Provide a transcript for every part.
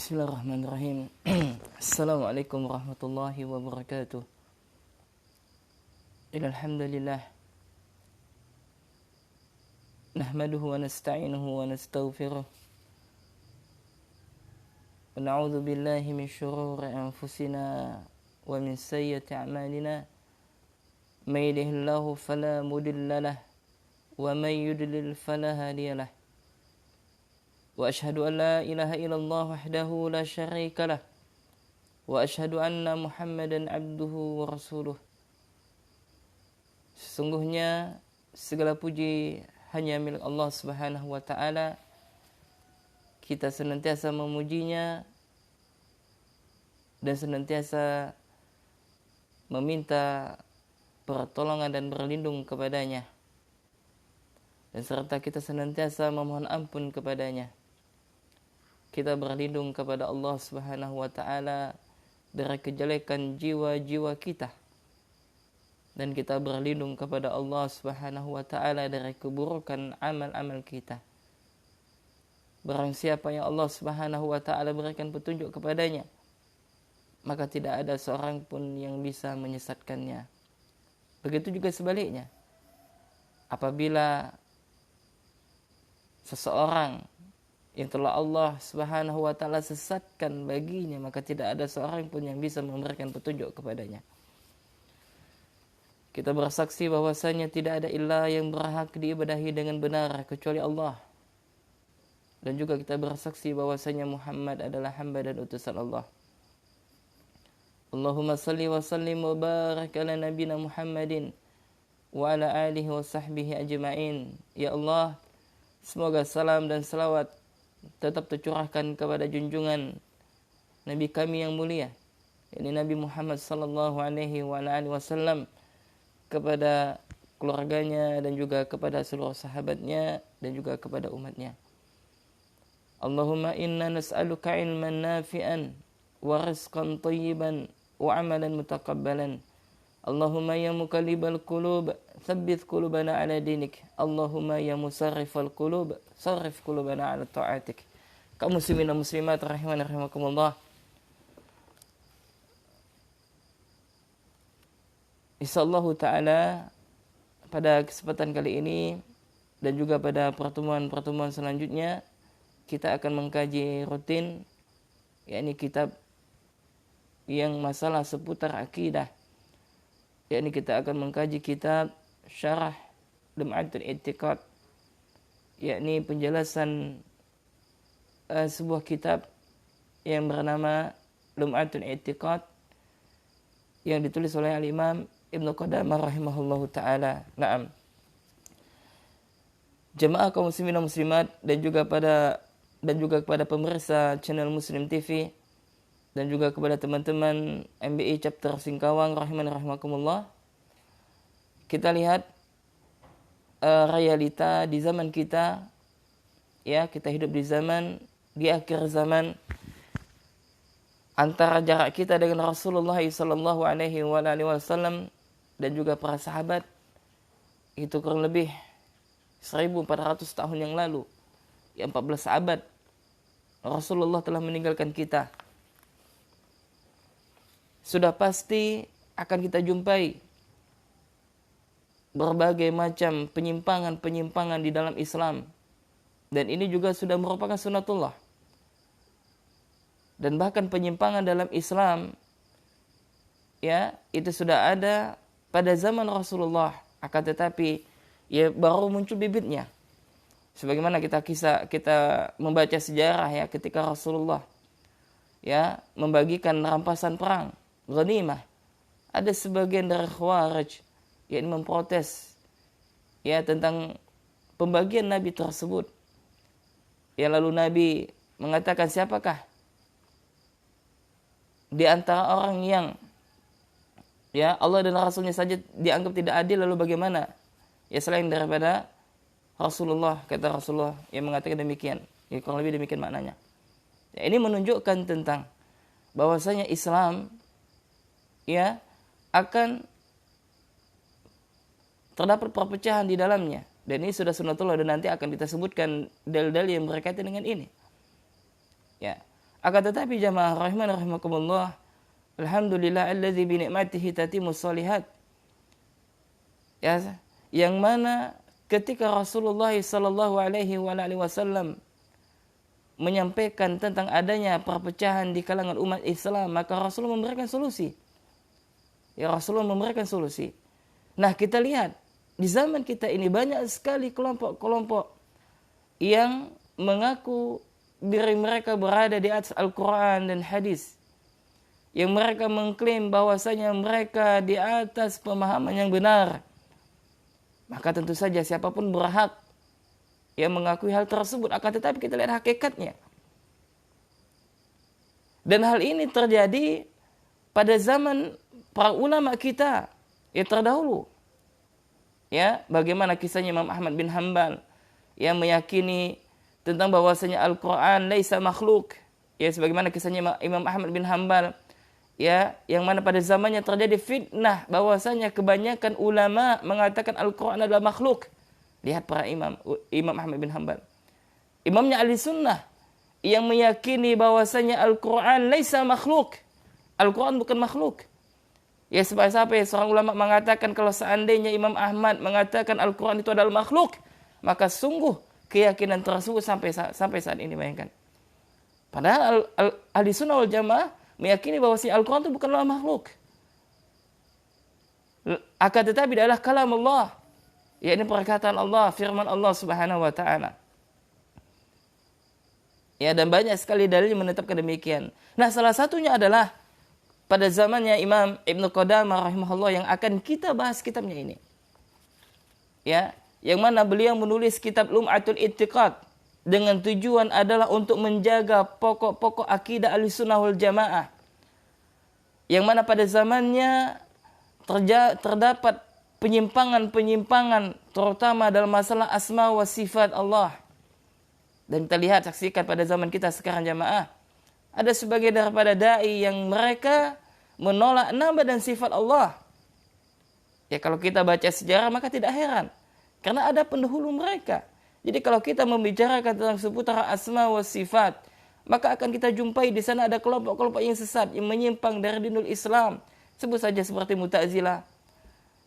Bismillahirrahmanirrahim. Assalamualaikum warahmatullahi wabarakatuh. Alhamdulillah. Nahmaduhu wa nasta'inuhu wa nastaghfiruh. Wa na'udzu billahi min shururi anfusina wa min sayyiati a'malina. May yahdihillahu fala mudilla lahu wa may yudlil fala hadiya lahu. وأشهد أن لا إله إلا الله وحده لا شريك له وأشهد أن محمدا عبده ورسوله. Sesungguhnya segala puji hanya milik Allah Subhanahu wa taala. Kita senantiasa memujinya dan senantiasa meminta pertolongan dan berlindung kepadanya. Dan serta kita senantiasa memohon ampun kepadanya. Kita berlindung kepada Allah Subhanahu wa taala dari kejelekan jiwa-jiwa kita. Dan kita berlindung kepada Allah Subhanahu wa taala dari keburukan amal-amal kita. Barang siapa yang Allah Subhanahu wa taala berikan petunjuk kepadanya, maka tidak ada seorang pun yang bisa menyesatkannya. Begitu juga sebaliknya. Apabila seseorang yang telah Allah Subhanahu wa taala sesatkan baginya, maka tidak ada seorang pun yang bisa memberikan petunjuk kepadanya. Kita bersaksi bahwasanya tidak ada ilah yang berhak diibadahi dengan benar kecuali Allah. Dan juga kita bersaksi bahwasanya Muhammad adalah hamba dan utusan Allah. Allahumma salli wa sallim wa barik ala nabiyina Muhammadin wa ala alihi wa sahbihi ajma'in. Ya Allah, semoga salam dan salawat tetap tercurahkan kepada junjungan Nabi kami yang mulia, yakni Nabi Muhammad sallallahu alaihi wasallam, kepada keluarganya dan juga kepada seluruh sahabatnya dan juga kepada umatnya. Allahumma inna nas'aluka ilman nafi'an wa rizqan thayyiban wa amalan mutaqabbalan. Allahumma ya muqallibal qulub tsabbit qulubana ala dinik. Allahumma ya musarrifal qulub sarrif qulubana ala ta'atik. Kaum muslimin dan muslimat rahimani rahimakumullah. Insyaallah taala pada kesempatan kali ini dan juga pada pertemuan-pertemuan selanjutnya kita akan mengkaji rutin, yakni kitab yang masalah seputar akidah. Yakni kita akan mengkaji kitab Syarah Lum'atul I'tiqad, yakni penjelasan sebuah kitab yang bernama Lum'atul I'tiqad yang ditulis oleh Al-Imam Ibnu Qudamah rahimahullahu taala. Naam. Jemaah kaum muslimin dan muslimat dan juga kepada pemirsa channel Muslim TV dan juga kepada teman-teman MBI chapter Singkawang rahimani rahimakumullah. Kita lihat realita di zaman kita, ya, kita hidup di akhir zaman, antara jarak kita dengan Rasulullah sallallahu alaihi wasallam dan juga para sahabat itu kurang lebih 1400 tahun yang lalu, ya 14 abad Rasulullah telah meninggalkan kita. Sudah pasti akan kita jumpai berbagai macam penyimpangan-penyimpangan di dalam Islam. Dan ini juga sudah merupakan sunatullah. Dan bahkan penyimpangan dalam Islam, ya, itu sudah ada pada zaman Rasulullah. Akan tetapi ya baru muncul bibitnya. Sebagaimana kita membaca sejarah, ya, ketika Rasulullah, ya, membagikan rampasan perang, ghanimah, ada sebagian dari Khawarij yang memprotes, ya, tentang pembagian Nabi tersebut. Ya, lalu Nabi mengatakan, siapakah di antara orang yang, ya, Allah dan Rasulnya saja dianggap tidak adil, lalu bagaimana, ya, selain daripada Rasulullah? Kata Rasulullah yang mengatakan demikian. Ya, kurang lebih demikian maknanya. Ya, ini menunjukkan tentang bahwasanya Islam, ya, akan terdapat perpecahan di dalamnya. Dan ini sudah sunatullah dan nanti akan kita sebutkan dalil-dalil yang berkaitan dengan ini. Ya, Akan tetapi jamaah rahiman rahimakumullah, alhamdulillah alladzi bi ni'matihi tatimmus shalihat. Ya, yang mana ketika Rasulullah sallallahu alaihi wasallam menyampaikan tentang adanya perpecahan di kalangan umat Islam, maka Rasulullah memberikan solusi. Ya, Rasulullah memberikan solusi. Nah, kita lihat di zaman kita ini banyak sekali kelompok-kelompok yang mengaku diri mereka berada di atas Al-Quran dan hadis, yang mereka mengklaim bahwasanya mereka di atas pemahaman yang benar. Maka tentu saja siapapun berhak yang mengakui hal tersebut. Akan tetapi kita lihat hakikatnya. Dan hal ini terjadi pada zaman para ulama kita yang terdahulu. Ya, bagaimana kisahnya Imam Ahmad bin Hanbal yang meyakini tentang bahwasanya Al-Quran laisa makhluk. Ya, sebagaimana kisahnya Imam Ahmad bin Hanbal, ya, yang mana pada zamannya terjadi fitnah bahwasanya kebanyakan ulama mengatakan Al-Quran adalah makhluk. Lihat para Imam Ahmad bin Hanbal. Imamnya ahli sunnah yang meyakini bahwasanya Al-Quran laisa makhluk. Al-Quran bukan makhluk. Ya, sampai seorang ulama mengatakan kalau seandainya Imam Ahmad mengatakan Al-Quran itu adalah makhluk, maka sungguh keyakinan tersebut sampai saat ini, bayangkan. Padahal ahli sunnah wal jamaah meyakini bahwa si Al-Quran itu bukanlah makhluk. Akan tetapi adalah kalam Allah. Ya, ini perkataan Allah, firman Allah subhanahu wa ta'ala. Ya, dan banyak sekali dalil menetapkan demikian. Nah, salah satunya adalah pada zamannya Imam Ibnu Qudamah rahimahullah yang akan kita bahas kitabnya ini. Ya, yang mana beliau menulis kitab Lum'atul I'tiqad dengan tujuan adalah untuk menjaga pokok-pokok akidah Ahlussunnah wal Jamaah. Yang mana pada zamannya terdapat penyimpangan-penyimpangan terutama dalam masalah asma wa sifat Allah. Dan kita lihat, saksikan pada zaman kita sekarang jamaah, ada sebagai daripada dai yang mereka menolak nama dan sifat Allah. Ya, kalau kita baca sejarah maka tidak heran, karena ada pendahulu mereka. Jadi kalau kita membicarakan tentang seputar asma wa sifat, maka akan kita jumpai di sana ada kelompok-kelompok yang sesat, yang menyimpang dari dinul Islam. Sebut saja seperti Mu'tazilah,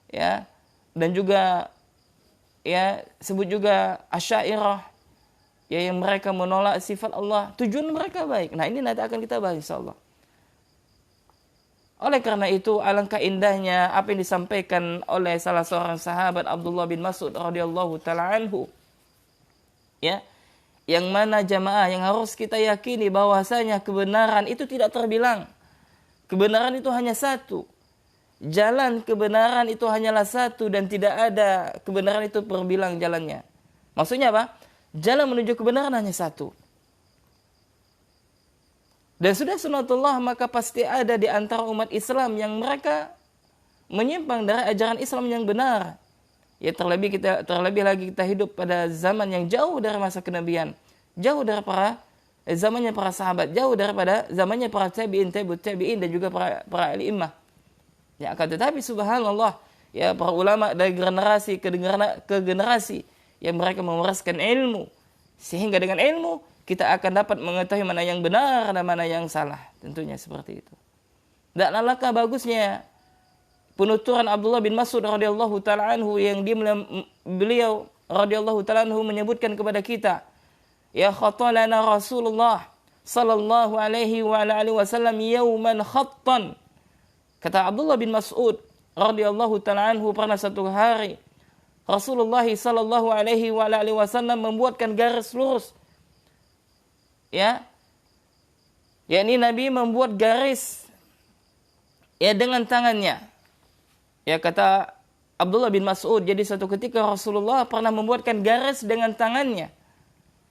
ya, dan juga ya sebut juga Asy'ariyah, ya, yang mereka menolak sifat Allah. Tujuan mereka baik. Nah, ini nanti akan kita bahas insyaallah. Oleh karena itu, alangkah indahnya apa yang disampaikan oleh salah seorang sahabat Abdullah bin Mas'ud radhiyallahu taala anhu. Ya, yang mana jamaah yang harus kita yakini bahwasanya kebenaran itu tidak terbilang. Kebenaran itu hanya satu. Jalan kebenaran itu hanyalah satu dan tidak ada kebenaran itu berbilang jalannya. Maksudnya apa? Jalan menuju kebenaran hanya satu. Dan sudah sunatullah, maka pasti ada di antara umat Islam yang mereka menyimpang dari ajaran Islam yang benar. Ya, terlebih lagi kita hidup pada zaman yang jauh dari masa kenabian, jauh dari zamannya para sahabat, jauh daripada zamannya para tabi'in, tabi'in dan juga para al-immah. Ya, akan tetapi subhanallah, ya, para ulama dari generasi ke generasi yang mereka mewariskan ilmu, sehingga dengan ilmu kita akan dapat mengetahui mana yang benar dan mana yang salah. Tentunya seperti itu. Dan alangkah bagusnya penuturan Abdullah bin Mas'ud radhiyallahu taala anhu yang beliau radhiyallahu taala anhu menyebutkan kepada kita, ya khatalana Rasulullah sallallahu alaihi wa alihi wasallam yauman khattan. Kata Abdullah bin Mas'ud radhiyallahu taala anhu, pernah satu hari Rasulullah sallallahu alaihi wa alihi wasallam membuatkan garis lurus. Ya, yakni Nabi membuat garis, ya, dengan tangannya. Ya, kata Abdullah bin Mas'ud, jadi suatu ketika Rasulullah pernah membuatkan garis dengan tangannya.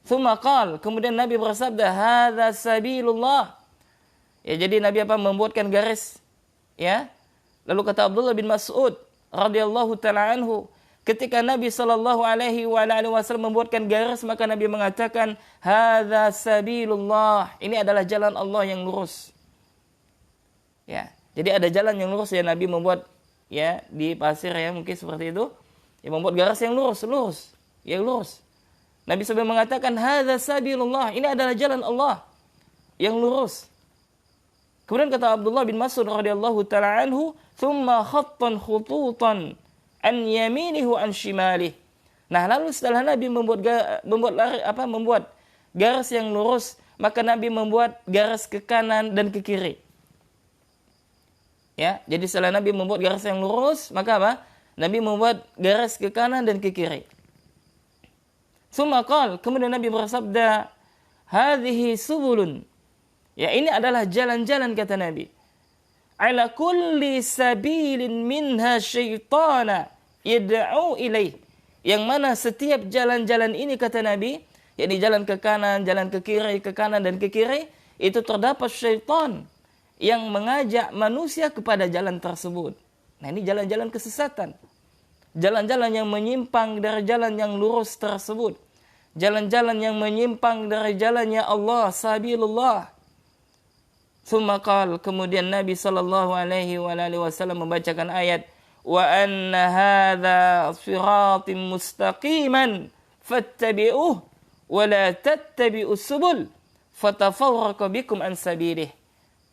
Tsumma qala, kemudian Nabi bersabda, hadza sabilullah. Ya, jadi Nabi membuatkan garis, ya. Lalu kata Abdullah bin Mas'ud radhiyallahu taala anhu, ketika Nabi sallallahu alaihi wasallam membuatkan garis, maka Nabi mengatakan, hadza sabilullah. Ini adalah jalan Allah yang lurus. Ya, jadi ada jalan yang lurus, ya, Nabi membuat, ya, di pasir, ya, mungkin seperti itu. Ya, membuat garis yang lurus. Nabi sampai mengatakan hadza sabilullah, ini adalah jalan Allah. yang lurus. Kemudian kata Abdullah bin Mas'ud radhiyallahu taala anhu, "Tsumma khattan khututan an yaminihi wa an shimalihi." Nah, lalu setelah Nabi membuat garis yang lurus, maka Nabi membuat garis ke kanan dan ke kiri. Ya, jadi setelah Nabi membuat garis yang lurus, maka apa? Nabi membuat garis ke kanan dan ke kiri. Tsumma qala, kemudian Nabi bersabda, "Hadhihi subulun." Ya, ini adalah jalan-jalan kata Nabi. "Ala kulli sabilin minha syaitana yad'u ilaih." Yang mana setiap jalan-jalan ini kata Nabi, yakni jalan ke kanan, jalan ke kiri, ke kanan dan ke kiri, itu terdapat syaitan yang mengajak manusia kepada jalan tersebut. Nah, ini jalan-jalan kesesatan. Jalan-jalan yang menyimpang dari jalan yang lurus tersebut. Jalan-jalan yang menyimpang dari jalannya Allah, sabilullah. Tsumma qala, kemudian Nabi sallallahu alaihi wasallam membacakan ayat, "Wa anna hadza siratim mustaqiman fattabi'uhu wa la tattabi'us subul fatafarraqu bikum an sabilih."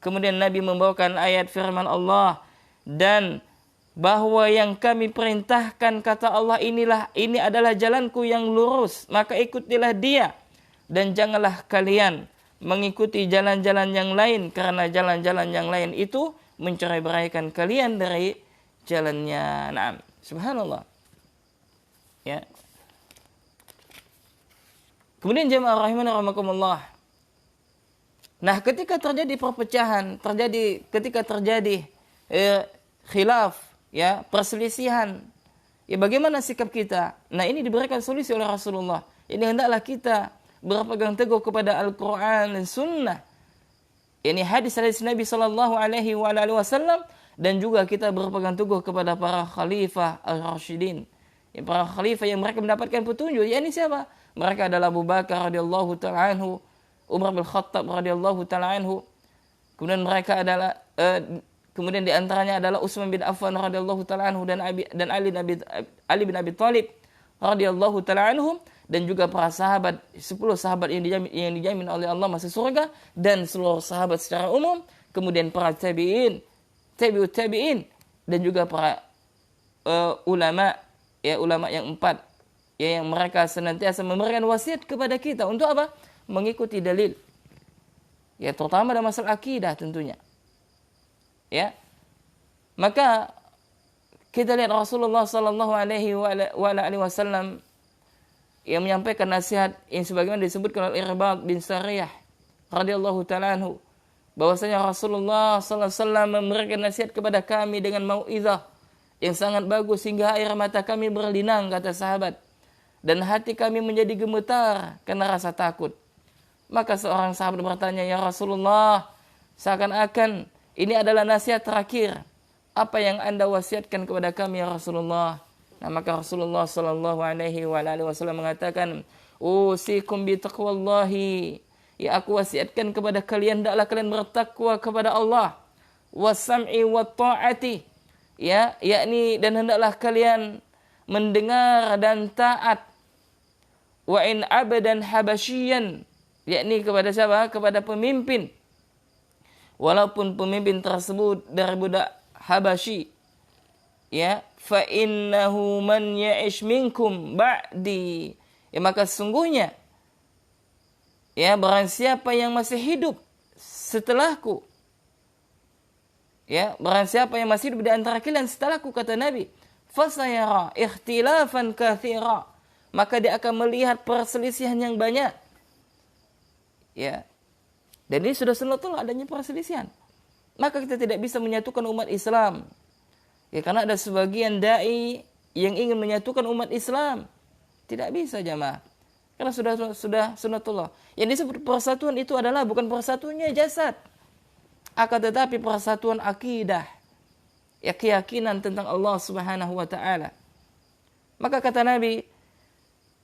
Kemudian Nabi membawakan ayat firman Allah, dan bahwa yang kami perintahkan kata Allah ini adalah jalanku yang lurus, maka ikutilah dia dan janganlah kalian mengikuti jalan-jalan yang lain, karena jalan-jalan yang lain itu mencerai-beraikan kalian dari jalannya. Naam, subhanallah. Ya. Kemudian jemaah rahimani rahimakumullah. Nah, ketika terjadi perpecahan, ketika terjadi khilaf, ya, perselisihan, ya bagaimana sikap kita? Nah, ini diberikan solusi oleh Rasulullah. Ini hendaklah kita berpegang teguh kepada Al-Quran dan Sunnah. Ini hadis Nabi Sallallahu Alaihi Wasallam, dan juga kita berpegang teguh kepada para khalifah Ar-Rashidin. Ya, para khalifah yang mereka mendapatkan petunjuk. Ya, ini siapa? Mereka adalah Abu Bakar radhiyallahu taala anhu, Umar bin Khattab radhiyallahu taala anhu. Kemudian mereka adalah kemudian di antaranya adalah Utsman bin Affan radhiyallahu taala anhu dan Ali bin Abi Thalib radhiyallahu taala anhum, dan juga para sahabat, 10 sahabat yang dijamin oleh Allah masuk surga, dan seluruh sahabat secara umum, kemudian para tabi'in, tabi'ut tabi'in, dan juga para ulama, ya ulama yang 4, ya yang mereka senantiasa memberikan wasiat kepada kita untuk apa? Mengikuti dalil. Ya, terutama dalam masalah akidah tentunya. Ya. Maka kita lihat Rasulullah sallallahu alaihi wasallam yang menyampaikan nasihat yang sebagaimana disebutkan oleh Irbad bin Sariyah radhiyallahu ta'ala anhu, bahwasanya Rasulullah sallallahu alaihi wasallam memberikan nasihat kepada kami dengan mau'izah yang sangat bagus hingga air mata kami berlinang, kata sahabat, dan hati kami menjadi gemetar karena rasa takut. Maka seorang sahabat bertanya, "Ya Rasulullah, seakan-akan ini adalah nasihat terakhir. Apa yang Anda wasiatkan kepada kami ya Rasulullah?" Nah, maka Rasulullah sallallahu alaihi wasallam mengatakan, "Usikum bi taqwallahi." Ya, aku wasiatkan kepada kalian, hendaklah kalian bertakwa kepada Allah. Wasam'i wa ta'ati. Ya, yakni dan hendaklah kalian mendengar dan taat. Wa in abadan habasyian, yakni kepada siapa? Kepada pemimpin. Walaupun pemimpin tersebut dari budak Habasyi. Ya, fa innahu man ya'ish minkum ba'di. Ya, maka sesungguhnya, ya, barang siapa yang masih hidup setelahku, ya, barang siapa yang masih hidup di antara kalian setelahku, kata Nabi, fasayara ikhtilafan katsira, maka dia akan melihat perselisihan yang banyak. Ya. Dan ini sudah sunnatullah adanya perselisihan. Maka kita tidak bisa menyatukan umat Islam. Ya, karena ada sebagian dai yang ingin menyatukan umat Islam. Tidak bisa, jamaah. Karena sudah sunnatullah. Yang disebut persatuan itu adalah bukan persatuannya jasad, akan tetapi persatuan akidah. Ya, keyakinan tentang Allah Subhanahu wa taala. Maka kata Nabi,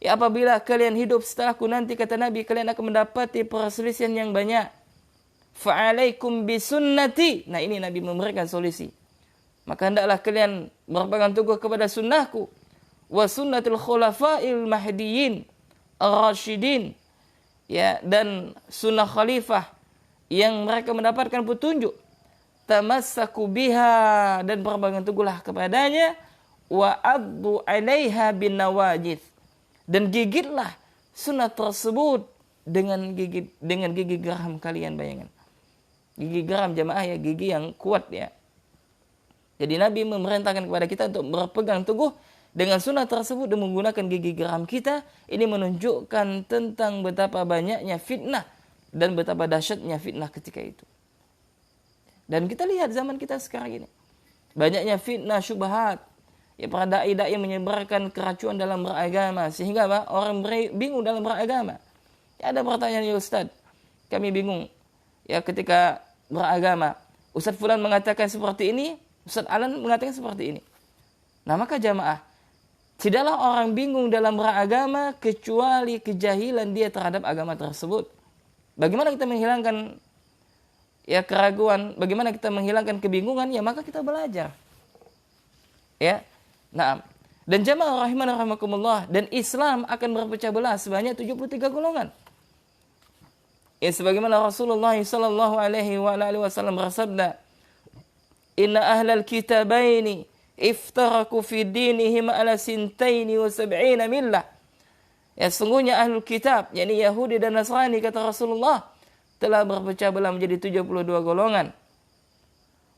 ya, apabila kalian hidup setelahku nanti, kata Nabi, kalian akan mendapati perselisihan yang banyak. Fa'alaikum bisunnati. Nah, ini Nabi memberikan solusi. Maka hendaklah kalian berpegang teguh kepada sunnahku, wa sunnatul khulafa'il mahdiyin ar-rasyidin, ya, dan sunnah khalifah yang mereka mendapatkan petunjuk, tamassaku biha, dan berpegang teguhlah kepadanya, wa addu 'alaiha bin nawajid, dan gigitlah sunnah tersebut dengan gigi geram kalian. Bayangkan, gigi geram jamaah ya, gigi yang kuat ya. Jadi Nabi memerintahkan kepada kita untuk berpegang teguh dengan sunnah tersebut dan menggunakan gigi geram kita. Ini menunjukkan tentang betapa banyaknya fitnah dan betapa dahsyatnya fitnah ketika itu. Dan kita lihat zaman kita sekarang ini, banyaknya fitnah syubhat. Ya, para dai-dai yang menyebarkan keracuan dalam beragama, sehingga apa? Orang bingung dalam beragama. Ya, ada pertanyaan, ya Ustaz, kami bingung ya ketika beragama. Ustaz fulan mengatakan seperti ini, Ustaz Alan mengatakan seperti ini. Nah, maka jamaah, tidaklah orang bingung dalam beragama kecuali kejahilan dia terhadap agama tersebut. Bagaimana kita menghilangkan ya keraguan, bagaimana kita menghilangkan kebingungan? Ya, maka kita belajar. Ya. Nah, dan jamaah rahimana rahimakumullah, dan Islam akan berpecah belah sebanyak 73 golongan. Ya, sebagaimana Rasulullah sallallahu alaihi wasallam bersabda, "Inna ahlal kitabaini iftaraku fi dinihim ala sintaini wa sab'ina millah." Ya, sungguhnya ahlul kitab, yakni Yahudi dan Nasrani, kata Rasulullah, telah berpecah belah menjadi 72 golongan.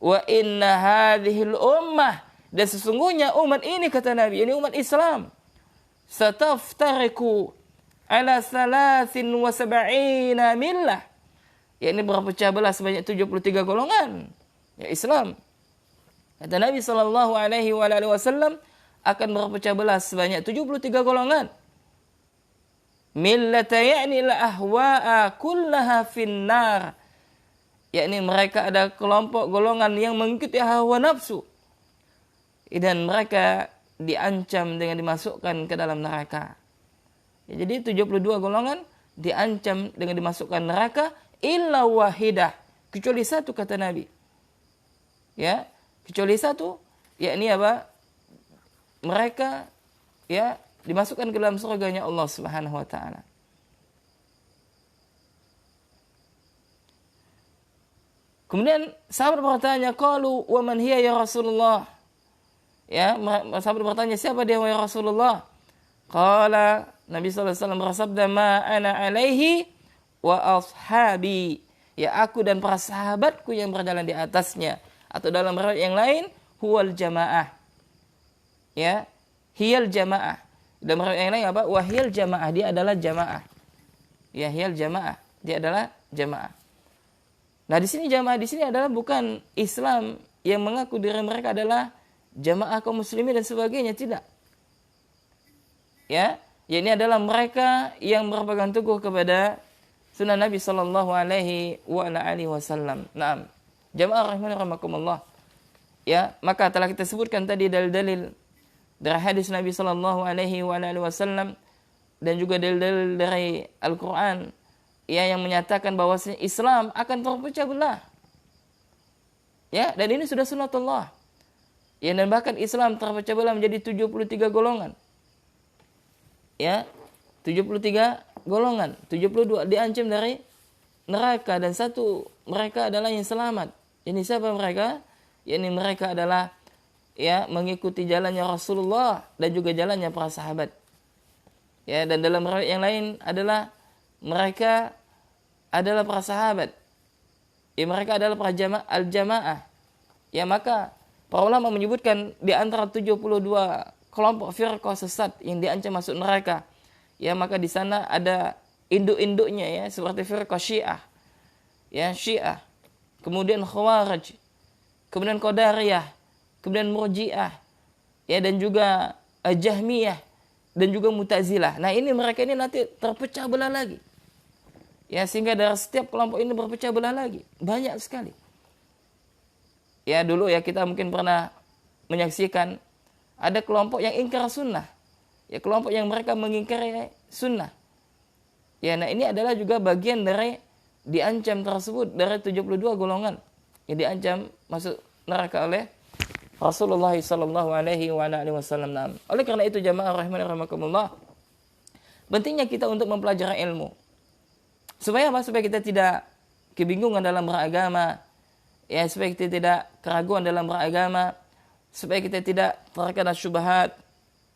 Wa inna hadhil ummah, dan sesungguhnya umat ini, kata Nabi, ini umat Islam, sataftariku ala salasin wa sab'ina millah, yakni berpecah belah sebanyak 73 golongan. Ya, Islam, kata Nabi sallallahu alaihi wasallam, akan berpecah belah sebanyak 73 golongan. Millata ya'ni al-ahwa'a kullaha finnar, yakni mereka ada kelompok golongan yang mengikuti hawa nafsu, dan mereka diancam dengan dimasukkan ke dalam neraka. Ya, jadi 72 golongan diancam dengan dimasukkan neraka, illa wahidah, kecuali satu, kata Nabi. Ya, kecuali satu, yakni apa? Mereka ya dimasukkan ke dalam surganya Allah Subhanahu wa taala. Kemudian sahabat bertanya, qalu wa man hiya ya Rasulullah? Ya, sahabat bertanya, siapa dia wahai Rasulullah? Qala, Nabi sallallahu alaihi wasallam bersabda, ma ana alaihi wa ashabi, ya aku dan para sahabatku yang berjalan di atasnya. Atau dalam riwayat yang lain, huwal jamaah. Ya, hiyal jamaah. Dalam riwayat yang lain apa? Wahiyal jamaah, dia adalah jamaah. Ya, hiyal jamaah, dia adalah jamaah. Nah, di sini jamaah di sini adalah bukan Islam yang mengaku diri mereka adalah jamaah kaum muslimin dan sebagainya, tidak. Ya, ini adalah mereka yang berpegang teguh kepada sunnah Nabi sallallahu alaihi wasallam. Naam. Jamaah rahimakumullah. Ya, maka telah kita sebutkan tadi dalil-dalil dari hadis Nabi sallallahu alaihi wasallam dan juga dalil-dalil dari Al-Qur'an ya, yang menyatakan bahwa Islam akan terpecah belah. Ya, dan ini sudah sunnatullah. Ya, dan bahkan Islam terpecah belah menjadi 73 golongan. Ya, 73 golongan, 72 diancam dari neraka, dan satu mereka adalah yang selamat. Ini siapa mereka? Yakni mereka adalah ya mengikuti jalannya Rasulullah dan juga jalannya para sahabat. Ya, dan dalam riwayat yang lain adalah mereka adalah para sahabat. Ya, mereka adalah para al-jamaah. Ya, maka para ulama menyebutkan di antara 72 kelompok firqah sesat yang diancam masuk neraka. Ya, maka di sana ada induk-induknya ya, seperti firqah Syiah. Ya, Syiah. Kemudian Khawarij. Kemudian Qadariyah. Kemudian Murji'ah. Ya, dan juga Jahmiyah dan juga Mu'tazilah. Nah, ini mereka ini nanti terpecah belah lagi. Ya, sehingga dari setiap kelompok ini berpecah belah lagi. Banyak sekali. Ya, dulu ya kita mungkin pernah menyaksikan ada kelompok yang ingkar sunnah. Ya, kelompok yang mereka mengingkari sunnah. Ya, nah ini adalah juga bagian dari diancam tersebut, dari 72 golongan yang diancam masuk neraka oleh Rasulullah sallallahu alaihi wasallam. Oleh karena itu jamaah rahimani rahimakumullah, pentingnya kita untuk mempelajari ilmu. Supaya apa? Supaya kita tidak kebingungan dalam beragama, ya supaya kita tidak keraguan dalam beragama, supaya kita tidak terkena syubhat.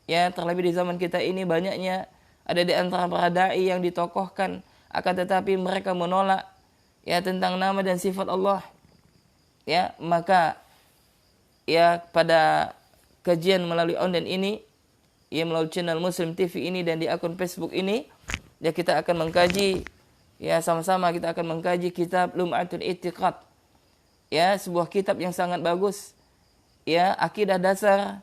Ya, terlebih di zaman kita ini banyaknya ada di antara para dai yang ditokohkan, akan tetapi mereka menolak ya tentang nama dan sifat Allah. Ya, maka ya pada kajian melalui online ini, ya melalui channel Muslim TV ini dan di akun Facebook ini, ya kita akan mengkaji, ya sama-sama kita akan mengkaji kitab Lum'atul I'tiqad. Ya, sebuah kitab yang sangat bagus. Ya, akidah dasar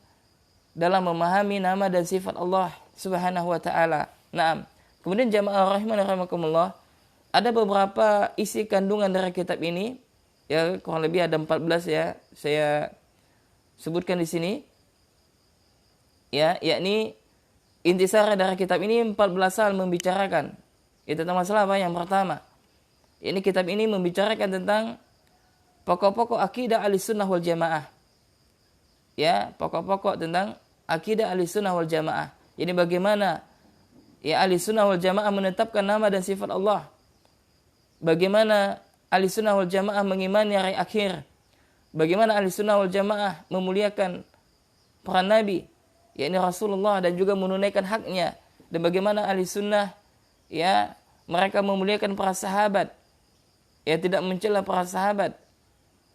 dalam memahami nama dan sifat Allah Subhanahu wa taala. Naam. Kemudian jamaah rahimani rahimakumullah, ada beberapa isi kandungan dari kitab ini, ya kurang lebih ada 14 ya, saya sebutkan di sini. Ya, yakni intisari dari kitab ini 14 hal membicarakan. Itu tentang masalah apa? Yang pertama, ini kitab ini membicarakan tentang pokok-pokok akidah Ahlussunnah wal Jamaah. Ya, pokok-pokok tentang akidah Ahlussunnah wal Jamaah. Ini bagaimana ya Ahlussunnah wal Jamaah menetapkan nama dan sifat Allah. Bagaimana Ahlussunnah wal Jamaah mengimani hari akhir. Bagaimana Ahlussunnah wal Jamaah memuliakan para nabi, yakni Rasulullah, dan juga menunaikan haknya. Dan bagaimana Ahlussunnah ya mereka memuliakan para sahabat, ya tidak mencela para sahabat.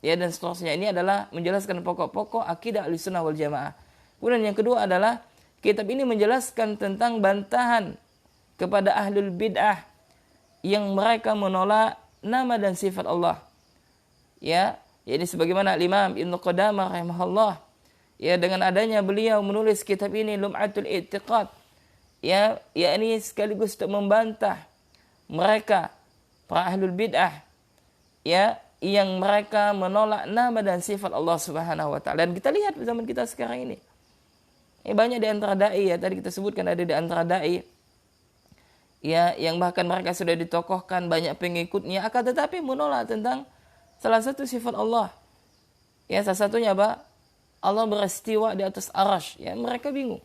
Ya, dan seterusnya. Ini adalah menjelaskan pokok-pokok akidah Ahlussunnah wal Jamaah. Kemudian yang kedua adalah kitab ini menjelaskan tentang bantahan kepada ahlul bid'ah yang mereka menolak nama dan sifat Allah. Ya, ini sebagaimana Imam Ibnu Qudamah rahimahullah, ya dengan adanya beliau menulis kitab ini Lum'atul I'tiqad, ya ini sekaligus untuk membantah mereka para ahlul bid'ah ya yang mereka menolak nama dan sifat Allah Subhanahu wa taala. Dan kita lihat zaman kita sekarang ini. Banyak di antara dai, ya tadi kita sebutkan ada di antara dai ya yang bahkan mereka sudah ditokohkan, banyak pengikutnya, akan tetapi menolak tentang salah satu sifat Allah. Ya, salah satunya apa? Allah beristiwa di atas arasy. Ya, mereka bingung.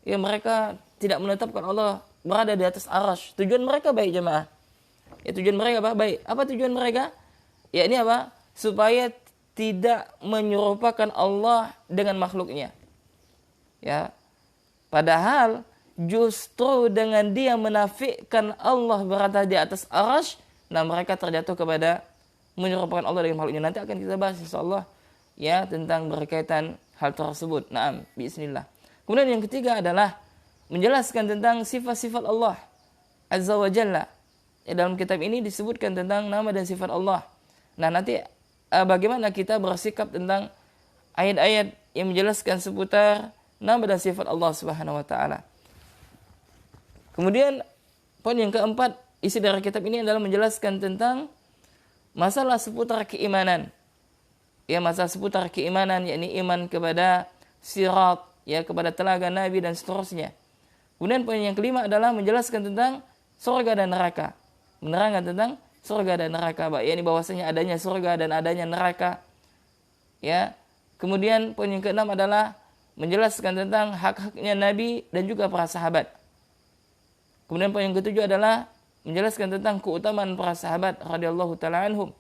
Ya, mereka tidak menetapkan Allah berada di atas arasy. Tujuan mereka baik, jemaah. Ya, tujuan mereka apa? Baik. Apa tujuan mereka? Ya, ini apa? Supaya tidak menyerupakan Allah dengan makhluknya. Ya. Padahal justru dengan dia menafikan Allah berada di atas arasy, nah mereka terjatuh kepada menyerupakan Allah dengan makhluknya. Nanti akan kita bahas insyaallah ya tentang berkaitan hal tersebut. Naam, bismillah. Kemudian yang ketiga adalah menjelaskan tentang sifat-sifat Allah Azza wa Jalla. Ya, dalam kitab ini disebutkan tentang nama dan sifat Allah. Nah, nanti bagaimana kita bersikap tentang ayat-ayat yang menjelaskan seputar nama dan sifat Allah Subhanahu wa taala. Kemudian poin yang keempat, isi dari kitab ini adalah menjelaskan tentang masalah seputar keimanan. Ya, masalah seputar keimanan, yakni iman kepada sirat, ya kepada telaga Nabi dan seterusnya. Kemudian poin yang kelima adalah menjelaskan tentang surga dan neraka. Menerangkan tentang surga dan neraka, yakni bahwasanya adanya surga dan adanya neraka. Ya. Kemudian poin yang keenam adalah menjelaskan tentang hak-haknya Nabi dan juga para sahabat. Kemudian poin yang ketujuh adalah menjelaskan tentang keutamaan para sahabat radhiyallahu taala anhum.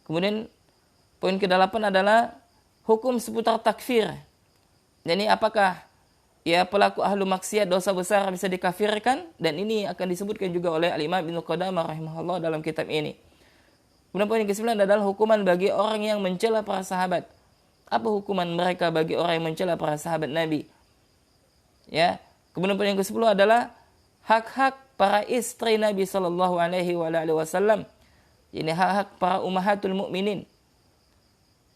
Kemudian poin ke-8 adalah hukum seputar takfir. Jadi apakah ya pelaku ahlu maksiat dosa besar bisa dikafirkan, dan ini akan disebutkan juga oleh Al-Imam Ibnu Qudamah rahimahullah dalam kitab ini. Kemudian poin ke-9 adalah hukuman bagi orang yang mencela para sahabat. Apa hukuman mereka bagi orang yang mencela para sahabat Nabi? Ya. Kemudian poin yang ke-10 adalah hak-hak para istri Nabi sallallahu alaihi wasallam. Ini hak-hak para ummahatul mukminin.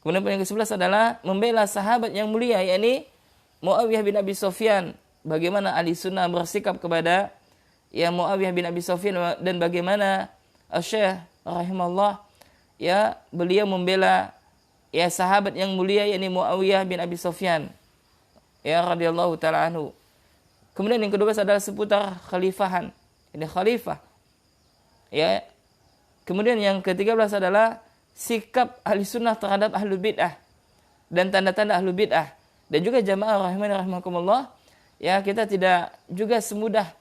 Kemudian poin yang ke-11 adalah membela sahabat yang mulia, yakni Muawiyah bin Abi Sufyan. Bagaimana ahli sunnah bersikap kepada ya Muawiyah bin Abi Sufyan, dan bagaimana Syekh rahimahullah ya beliau membela ya sahabat yang mulia, yakni Muawiyah bin Abi Sufyan ya radhiyallahu taala anhu. Kemudian yang kedua adalah seputar khalifahan. Ini khalifah. Ya. Kemudian yang ke-13 adalah sikap ahli sunnah terhadap ahlul bid'ah dan tanda-tanda ahlul bid'ah. Dan juga jamaah rahimani rahimakumullah, ya kita tidak juga semudah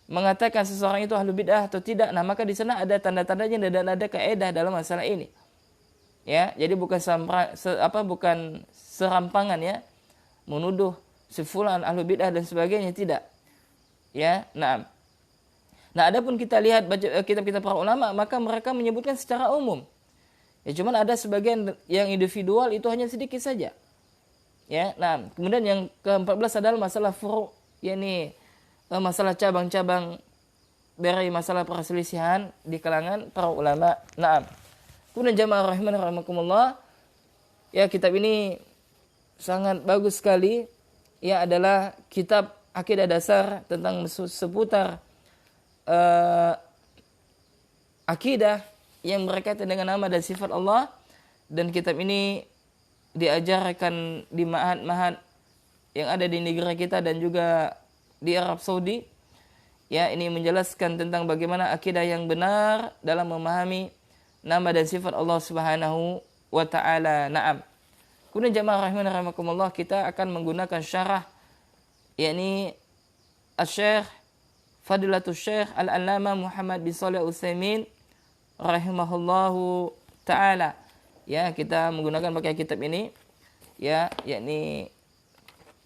mengatakan seseorang itu ahlu bid'ah atau tidak, nah maka di sana ada tanda-tandanya dan ada kaidah dalam masalah ini. Ya, jadi bukan bukan serampangan ya menuduh si fulan ahlu bid'ah dan sebagainya, tidak. Ya, nah. Nah, adapun kita lihat baca kitab-kitab para ulama, maka mereka menyebutkan secara umum. Ya, cuman ada sebagian yang individual itu hanya sedikit saja. Ya, nah, kemudian yang ke-14 adalah masalah furu', yakni masalah cabang-cabang dari masalah perselisihan di kalangan para ulama. Nah, kemudian jamaah rahimani rahimakumullah, ya kitab ini sangat bagus sekali. Ya, adalah kitab akidah dasar tentang seputar akidah yang berkaitan dengan nama dan sifat Allah, dan kitab ini diajarkan di ma'had-ma'had yang ada di negara kita dan juga di Arab Saudi. Ya, ini menjelaskan tentang bagaimana akidah yang benar dalam memahami nama dan sifat Allah Subhanahu wa taala. Naam. Kemudian jamaah rahimani rahimakumullah, kita akan menggunakan syarah yakni Asy-Syaikh Fadilatul Syekh Al-Allamah Muhammad bin Shalih Al-Utsaimin rahimahullahu taala. Ya, kita menggunakan pakai kitab ini ya, yakni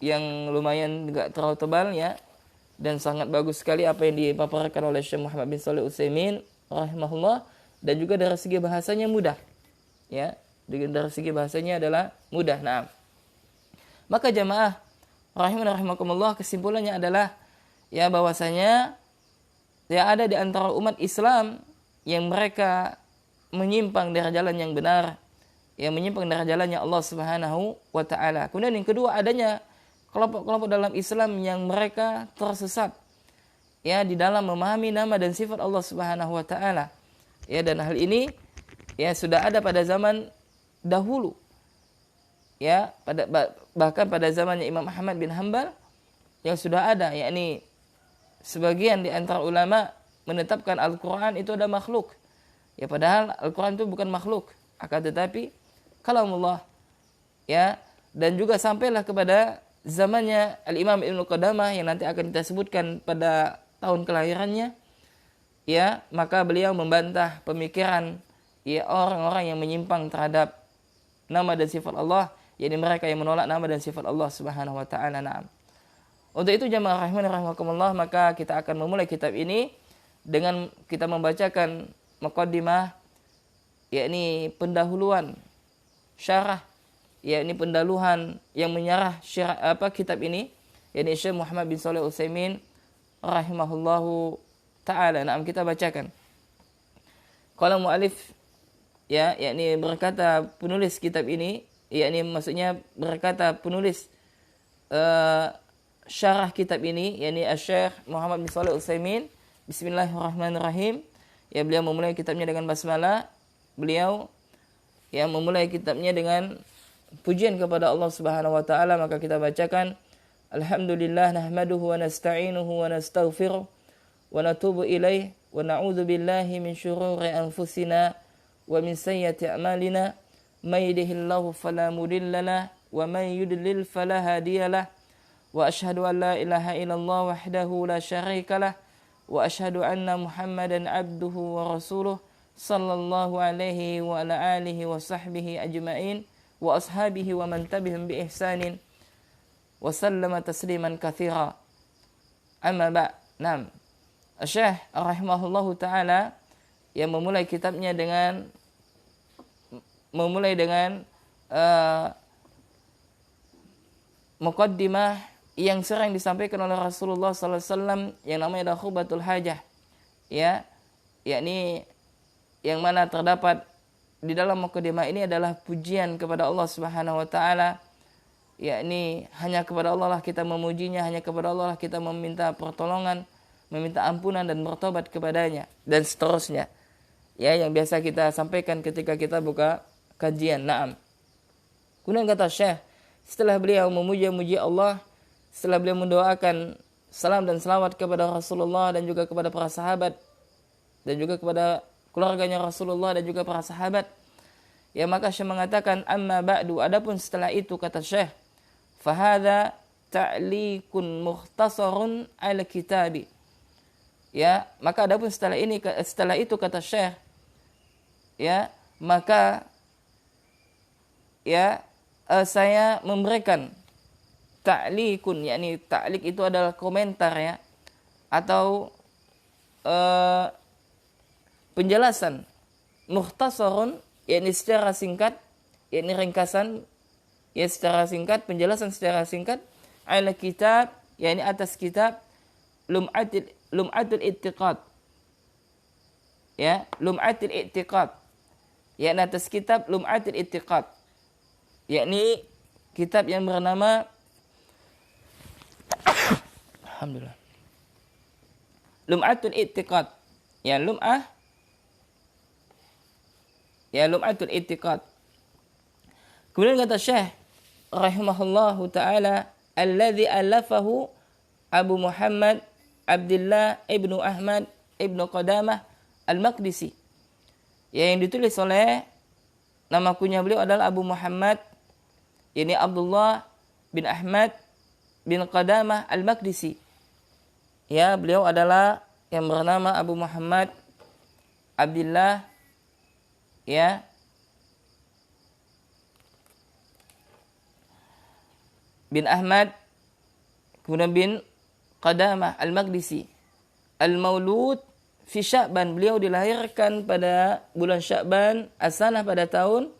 yang lumayan enggak terlalu tebal ya, dan sangat bagus sekali apa yang dipaparkan oleh Syekh Muhammad bin Shalih Al-Utsaimin rahimahullah, dan juga dari segi bahasanya mudah. Ya, dari segi bahasanya adalah mudah. Nah, maka jamaah rahimani rahimakumullah, kesimpulannya adalah ya bahwasanya ya ada di antara umat Islam yang mereka menyimpang dari jalan yang benar, yang menyimpang dari jalannya Allah Subhanahu wa taala. Kemudian yang kedua, adanya kelompok-kelompok dalam Islam yang mereka tersesat ya di dalam memahami nama dan sifat Allah Subhanahu wa taala. Ya, dan hal ini ya sudah ada pada zaman dahulu. Ya, bahkan pada zamannya Imam Ahmad bin Hanbal yang sudah ada, yakni sebagian di antara ulama menetapkan Al-Qur'an itu ada makhluk. Ya, padahal Al-Qur'an itu bukan makhluk, akan tetapi kalamullah. Ya, dan juga sampailah kepada zamannya Al-Imam Ibnu Qudamah yang nanti akan kita sebutkan pada tahun kelahirannya. Ya, maka beliau membantah pemikiran ya orang-orang yang menyimpang terhadap nama dan sifat Allah, yakni mereka yang menolak nama dan sifat Allah Subhanahu wa taala. Naam. Untuk itu jamaah rahimani rahimakumullah, maka kita akan memulai kitab ini dengan kita membacakan muqaddimah, yakni pendahuluan syarah, yakni pendahuluan yang menyarah kitab ini, yakni Syekh Muhammad bin Shalih Al-Utsaimin rahimahullahu taala. Naam, kita bacakan. Qala mu'allif ya, yakni berkata penulis kitab ini, yakni maksudnya berkata penulis syarah kitab ini, yakni Asy-Syaikh Muhammad bin Shalih Al-Utsaimin. Bismillahirrahmanirrahim. Ya, beliau memulai kitabnya dengan basmalah. Beliau yang memulai kitabnya dengan pujian kepada Allah Subhanahu wa taala, maka kita bacakan alhamdulillah nahmaduhu wa nasta'inuhu wa nastaghfiruh wa natubu ilaih wa na'udzu billahi min syururi anfusina wa min sayyiati a'malina may yahdihillahu fala mudilla lahu wa may yudlil fala hadiya lahu wa asyhadu an la ilaha illallah wahdahu la syarika lahu wa asyhadu anna Muhammadan abduhu wa rasuluh sallallahu alaihi wa ala alihi wa sahbihi ajma'in wa ashabihi wa man tabi'ahum bi ihsanin wa sallama tasliman katsira. Amma ba'. Naam. Syekh rahimahullahu taala yang memulai kitabnya dengan muqaddimah yang sering disampaikan oleh Rasulullah sallallahu alaihi wasallam yang namanya khutbatul hajah. Ya, yakni yang mana terdapat di dalam muqaddimah ini adalah pujian kepada Allah Subhanahu wa taala, yakni hanya kepada Allah lah kita memujinya, hanya kepada Allah lah kita meminta pertolongan, meminta ampunan dan bertobat kepadanya, dan seterusnya. Ya, yang biasa kita sampaikan ketika kita buka kajian. Naam. Kemudian kata Syekh, setelah beliau memuji Allah, setelah beliau mendoakan salam dan selawat kepada Rasulullah dan juga kepada para sahabat dan juga kepada keluarganya Rasulullah dan juga para sahabat, ya maka Syekh mengatakan amma ba'du, adapun setelah itu kata Syekh, fa hadza ta'liqun mukhtasarun al kitabi. Ya, maka adapun setelah itu kata Syekh, ya, maka ya saya memberikan ta'likun, yakni ta'lik itu adalah komentar ya, atau penjelasan mukhtasarun, yakni secara singkat, yakni ringkasan ya secara singkat, penjelasan secara singkat ala kitab, yakni atas kitab Lum'atul I'tiqad, ya, Lum'atul I'tiqad, yakni atas kitab Lum'atul I'tiqad, yakni kitab yang bernama alhamdulillah Lum'atul I'tiqad, ya Lum'atul I'tiqad. Kemudian kata Syekh rahimahullahu taala, alladzi alafahu Abu Muhammad Abdullah ibnu Ahmad ibnu Qadamah al-Maqdisi, yang ditulis oleh, nama kunya beliau adalah Abu Muhammad, ini Abdullah bin Ahmad bin Qadamah al-Maqdisi. Ya, beliau adalah yang bernama Abu Muhammad Abdullah, ya, bin Ahmad, kemudian bin Qadamah al-Maqdisi. Al-Maulud fi Sya'ban, beliau dilahirkan pada bulan Sya'ban as-sanah pada tahun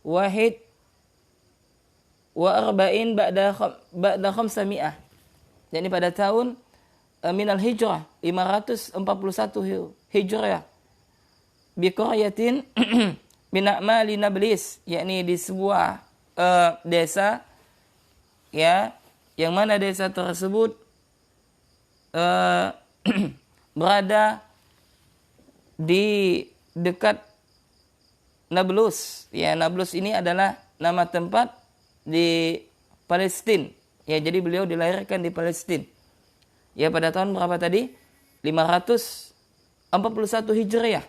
wahid wa arba'in ba'da khamsamiyah, yakni pada tahun minal hijrah 541 hijrah, bi qaryatin min a'mali Nablus, yakni di sebuah desa, ya, yang mana desa tersebut berada di dekat Nablus. Ya, Nablus ini adalah nama tempat di Palestina. Ya, jadi beliau dilahirkan di Palestina. Ya, pada tahun berapa tadi? 541 Hijriah.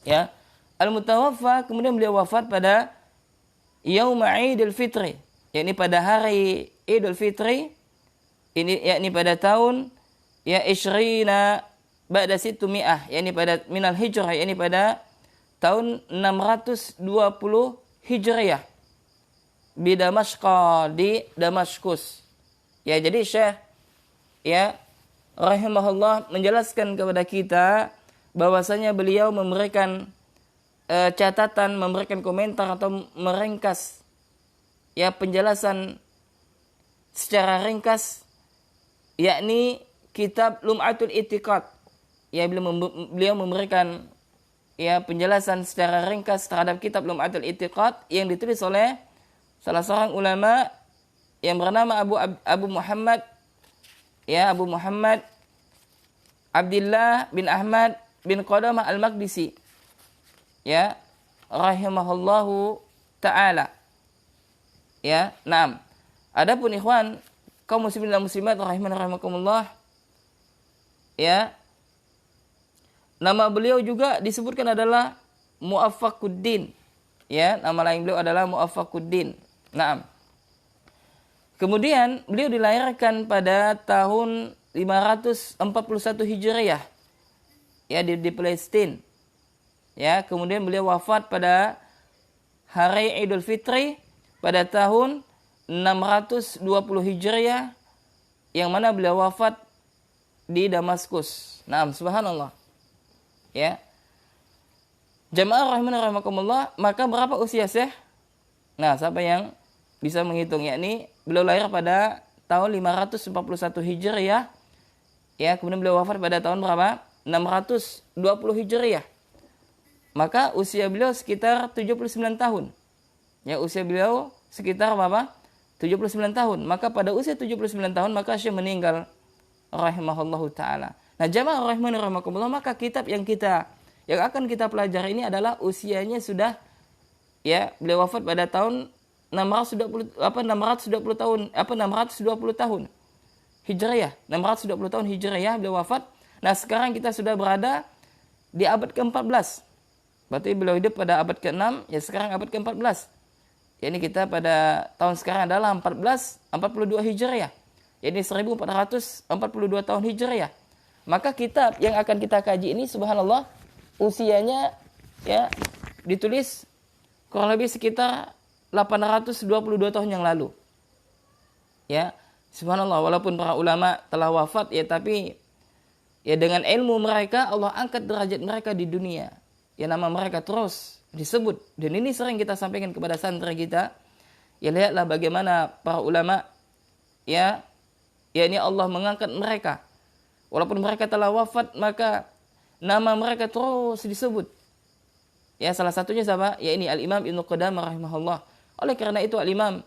Ya, al-mutawaffa, kemudian beliau wafat pada Yauma Idul Fitri, yakni pada hari Idul Fitri, ini yakni pada tahun ya isyrina ba'da situmi'ah, yakni pada minal hijrah, yakni pada tahun 620 Hijriah, di Damaskus, di Damaskus. Ya, jadi Syekh ya rahimahullah menjelaskan kepada kita bahwasanya beliau memberikan catatan, memberikan komentar atau meringkas ya penjelasan secara ringkas, yakni kitab Lum'atul I'tiqad. Ya, beliau memberikan ya penjelasan secara ringkas terhadap kitab Lum'atul I'tiqad yang ditulis oleh salah seorang ulama yang bernama Abu Muhammad, ya, Abu Muhammad Abdullah bin Ahmad bin Qadamah al-Maqdisi, ya, rahimahullahu ta'ala. Ya, naam. Adapun ikhwan kaum muslimin dan muslimat rahimakumullah, ya, nama beliau juga disebutkan adalah Mu'affaquddin. Ya, nama lain beliau adalah Mu'affaquddin. Naam. Kemudian beliau dilahirkan pada tahun 541 Hijriah. Ya, di Palestina. Ya, kemudian beliau wafat pada hari Idul Fitri pada tahun 620 Hijriah, yang mana beliau wafat di Damaskus. Naam, subhanallah. Ya. Jamaah rahimakumullah, maka berapa usia Syekh? Nah, siapa yang bisa menghitung? Yakni beliau lahir pada tahun 541 Hijriah. Ya, kemudian beliau wafat pada tahun berapa? 620 Hijriah. Maka usia beliau sekitar 79 tahun. Ya, usia beliau sekitar berapa? 79 tahun. Maka pada usia 79 tahun maka Syekh meninggal rahimahullahu taala. Nah, jamaah rahimakumullah, maka kitab yang akan kita pelajari ini adalah usianya sudah, ya, beliau wafat pada tahun 620 tahun Hijriah. 620 tahun Hijriah beliau wafat. Nah, sekarang kita sudah berada di abad ke-14. Berarti beliau hidup pada abad ke-6, ya sekarang abad ke-14. Ya, ini kita pada tahun sekarang adalah 1442 Hijriah. Ya, ini 1442 tahun Hijriah. Maka kitab yang akan kita kaji ini subhanallah usianya ya ditulis kurang lebih sekitar 822 tahun yang lalu. Ya, subhanallah, walaupun para ulama telah wafat ya, tapi ya dengan ilmu mereka Allah angkat derajat mereka di dunia. Ya, nama mereka terus disebut, dan ini sering kita sampaikan kepada santri kita. Ya, lihatlah bagaimana para ulama ya ini Allah mengangkat mereka. Walaupun mereka telah wafat, maka nama mereka terus disebut. Ya, salah satunya siapa? Ya ini Al-Imam Ibnu Qudamah rahimahullah. Oleh karena itu Al-Imam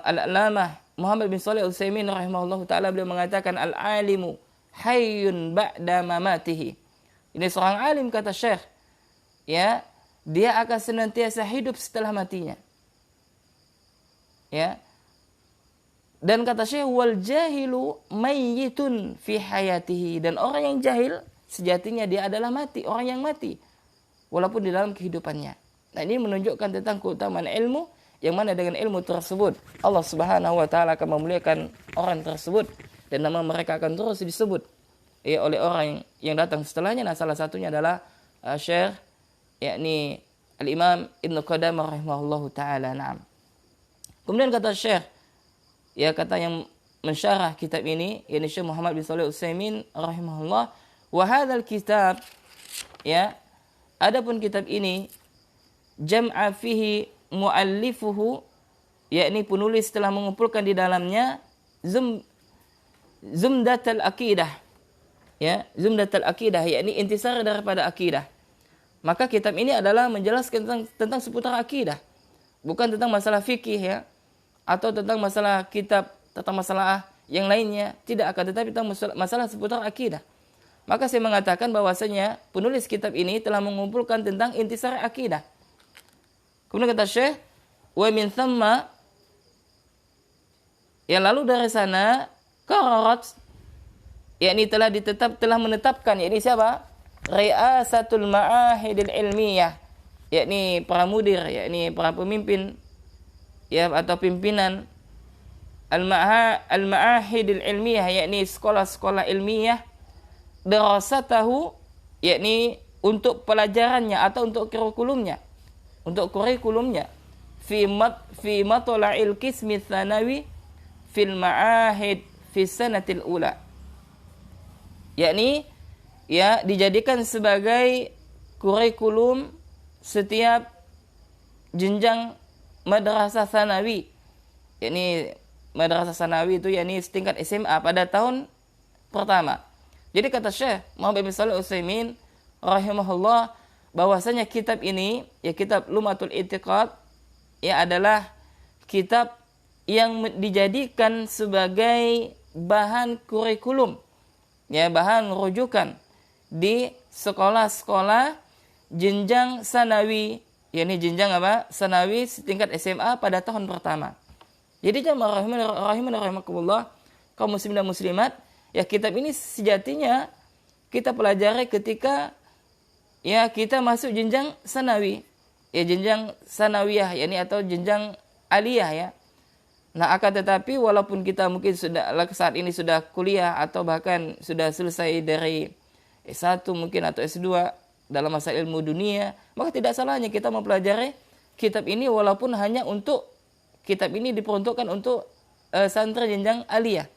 Al-Allamah Muhammad bin Shalih Al-Utsaimin rahimahullah taala beliau mengatakan al-alimu hayyun ba'da mamatihi. Ini seorang alim, kata Syekh, ya, dia akan senantiasa hidup setelah matinya. Ya. Dan kata Syekh, wal jahilu mayyitun fi hayatihi, dan orang yang jahil sejatinya dia adalah mati, orang yang mati walaupun di dalam kehidupannya. Nah, ini menunjukkan tentang keutamaan ilmu, yang mana dengan ilmu tersebut Allah Subhanahu wa taala akan memuliakan orang tersebut dan nama mereka akan terus disebut ya oleh orang yang datang setelahnya. Nah, salah satunya adalah Syekh yakni Al-Imam Ibnu Qudamah rahimahullahu taala. Naam. Kemudian kata Syekh, ya kata yang mensyarah kitab ini, yakni Syekh Muhammad bin Shalih Al-Utsaimin rahimahullah, wa hadzal kitab, ya, adapun kitab ini jam'a fihi muallifuhu, yakni penulis telah mengumpulkan di dalamnya zumdatul aqidah, ya, zumdatul aqidah, yakni intisari daripada akidah. Maka kitab ini adalah menjelaskan tentang seputar akidah, bukan tentang masalah fikih ya, atau tentang masalah kitab tentang masalah yang lainnya, tidak, akan tetapi tentang masalah seputar akidah. Maka saya mengatakan bahwasanya penulis kitab ini telah mengumpulkan tentang intisari akidah. Kemudian kata Syekh, wa min thamma, ya lalu dari sana qararat, yakni telah menetapkan, yakni siapa? Riasatul ma'ahidil ilmiyah, yakni para mudir, yakni para pemimpin ya atau pimpinan al-ma'ahidil ilmiyah, yakni sekolah-sekolah ilmiah, darasatahu, yakni untuk pelajarannya atau untuk kurikulumnya, fi matla'il qismi tsanawi fil ma'ahid fi sanatil ula, yakni ya dijadikan sebagai kurikulum setiap jenjang madrasah tsanawi, yakni madrasah tsanawi itu yakni setingkat SMA pada tahun pertama. Jadi kata Syekh Muhammad bin Shalih Al-Utsaimin rahimahullah, bahwasanya kitab ini, ya kitab Lum'atul I'tiqad, ya adalah kitab yang dijadikan sebagai bahan kurikulum, ya bahan rujukan di sekolah-sekolah jenjang sanawi, yakni jenjang apa? Sanawi setingkat SMA pada tahun pertama. Jadi jamaah rahimakumullah, kaum muslimin dan muslimat, ya kitab ini sejatinya kita pelajari ketika ya kita masuk jenjang sanawi, ya jenjang sanawiyah, yakni atau jenjang aliyah ya. Nah, akan tetapi walaupun kita mungkin saat ini sudah kuliah atau bahkan sudah selesai dari S1 mungkin atau S2 dalam masalah ilmu dunia, maka tidak salahnya kita mempelajari kitab ini, walaupun hanya untuk kitab ini diperuntukkan untuk santri jenjang aliyah.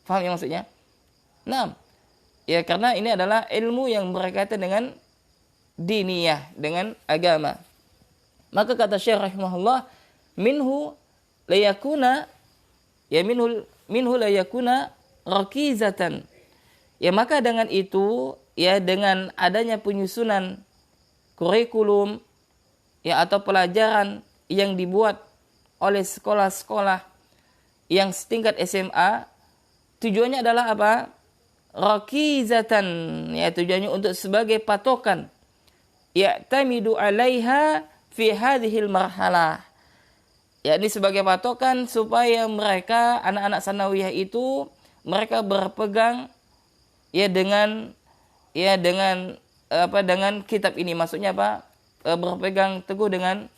Faham ya maksudnya? Nah, ya karena ini adalah ilmu yang berkaitan dengan diniyah, dengan agama. Maka kata Syekh rahimahullah, minhu layakuna, ya minhu layakuna rakizatan. Ya maka dengan itu, ya dengan adanya penyusunan kurikulum ya atau pelajaran yang dibuat oleh sekolah-sekolah yang setingkat SMA, tujuannya adalah apa? Rakizatan, ya tujuannya untuk sebagai patokan, ya'tamidu 'alaiha fi hadhil marhalah, yakni sebagai patokan supaya mereka anak-anak sanawiyah itu mereka berpegang dengan kitab ini. Maksudnya apa? Berpegang teguh dengan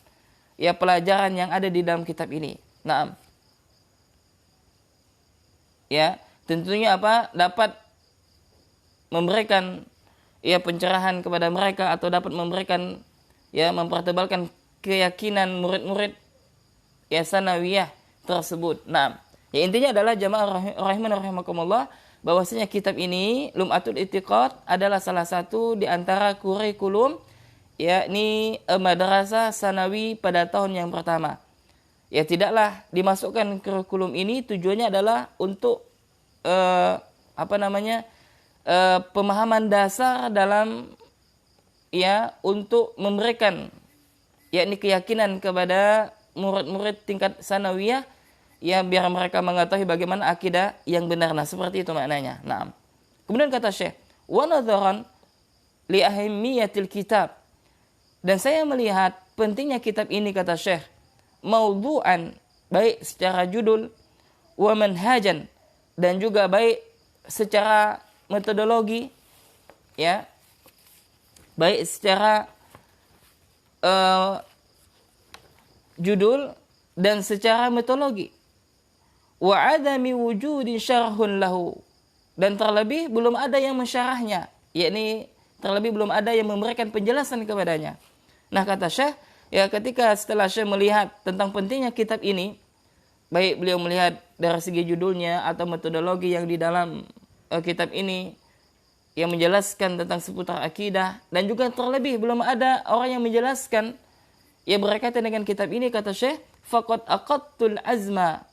ya pelajaran yang ada di dalam kitab ini. Naam. Ya, tentunya apa? Dapat memberikan ya pencerahan kepada mereka atau dapat memberikan ya mempertebalkan keyakinan murid-murid ya sanawiyah tersebut. Nah, ya intinya adalah jamaah rahimakumullah bahwasanya kitab ini Lum'atul I'tiqad adalah salah satu di antara kurikulum yakni madrasah sanawi pada tahun yang pertama. Ya tidaklah dimasukkan kurikulum ini tujuannya adalah untuk pemahaman dasar dalam ya untuk memberikan yakni keyakinan kepada murid-murid tingkat sanawiyah ya biar mereka mengetahui bagaimana akidah yang benar. Nah, seperti itu maknanya. Nah, kemudian kata Syekh, wa nadharan li ahimmiyatil kitab. Dan saya melihat pentingnya kitab ini kata Syekh, maudhu'an baik secara judul wa manhajan dan juga baik secara metodologi ya. Baik secara judul dan secara metodologi. Wa adami wujudin syarhun lahu, dan terlebih belum ada yang mensyarahnya, yakni terlebih belum ada yang memberikan penjelasan kepadanya. Nah kata Syekh, ya ketika setelah Syekh melihat tentang pentingnya kitab ini, baik beliau melihat dari segi judulnya atau metodologi yang di dalam kitab ini yang menjelaskan tentang seputar akidah, dan juga terlebih belum ada orang yang menjelaskan yang berkaitan dengan kitab ini, kata Syekh, faqad aqadtul azma,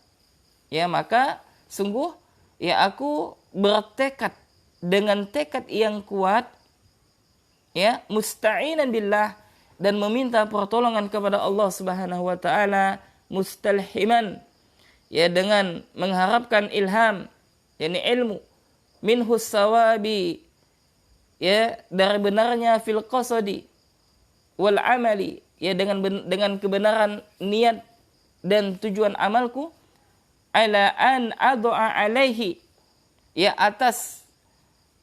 ya maka sungguh ya aku bertekad dengan tekad yang kuat ya musta'inan billah, dan meminta pertolongan kepada Allah Subhanahu wa taala, mustalhiman ya dengan mengharapkan ilham yakni ilmu minhus sawabi ya dari benarnya fil qasadi wal amali ya dengan kebenaran niat dan tujuan amalku, ala an ad'a alaihi ya atas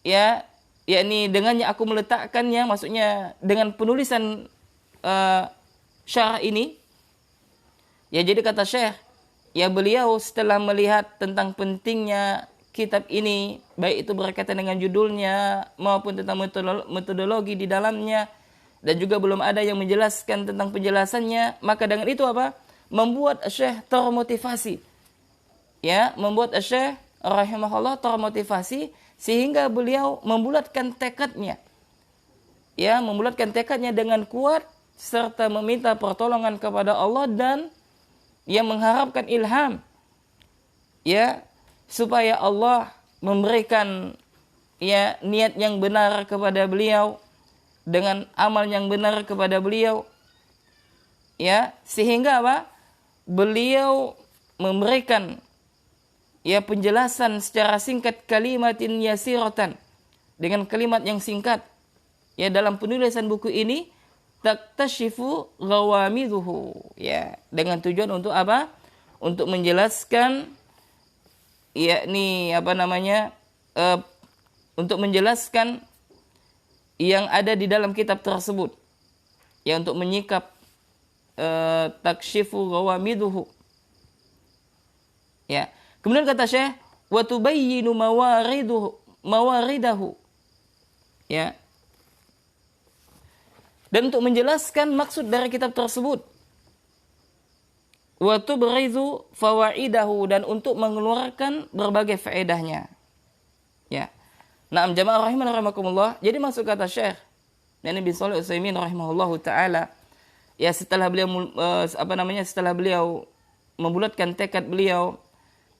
ya yakni dengannya aku meletakkannya, maksudnya dengan penulisan syarah ini ya. Jadi kata Syekh ya beliau setelah melihat tentang pentingnya kitab ini, baik itu berkaitan dengan judulnya maupun tentang metodologi di dalamnya, dan juga belum ada yang menjelaskan tentang penjelasannya, maka dengan itu apa? Membuat Syekh termotivasi. Ya, membuat Syekh rahimahullah termotivasi sehingga beliau membulatkan tekadnya. Ya, membulatkan tekadnya dengan kuat serta meminta pertolongan kepada Allah dan yang mengharapkan ilham. Ya, supaya Allah memberikan ya niat yang benar kepada beliau dengan amal yang benar kepada beliau. Ya, sehingga apa? Beliau memberikan ya penjelasan secara singkat, kalimatin yasiratan, dengan kalimat yang singkat ya dalam penulisan buku ini, taktashifu ghawamiduhu ya, dengan tujuan untuk apa? Untuk menjelaskan yakni untuk menjelaskan yang ada di dalam kitab tersebut ya, untuk menyikap takshifu ghawamiduhu ya. Kemudian kata Syekh, wa tubayyinu mawaridahu ya, dan untuk menjelaskan maksud dari kitab tersebut, wa tubrizu fawaidahu, dan untuk mengeluarkan berbagai faedahnya ya. Nah, jamaah rahimakumullah, jadi maksud kata Syekh Nabi bin Shalih Al-Utsaimin rahimahullahu taala ya, setelah beliau setelah beliau membulatkan tekad beliau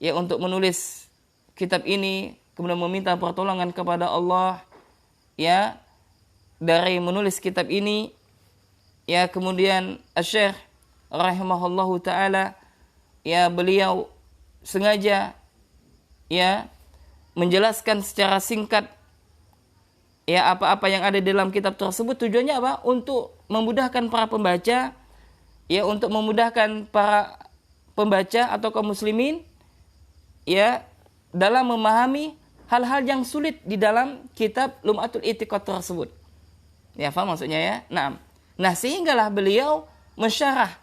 ya untuk menulis kitab ini, kemudian meminta pertolongan kepada Allah ya dari menulis kitab ini ya, kemudian Syekh rahimahullahu taala ya beliau sengaja ya menjelaskan secara singkat ya apa-apa yang ada di dalam kitab tersebut. Tujuannya apa? Untuk memudahkan para pembaca ya, untuk memudahkan para pembaca atau kaum muslimin ya dalam memahami hal-hal yang sulit di dalam kitab Lum'atul I'tiqad tersebut. Ya, paham maksudnya ya? Nah, sehinggalah beliau mensyarah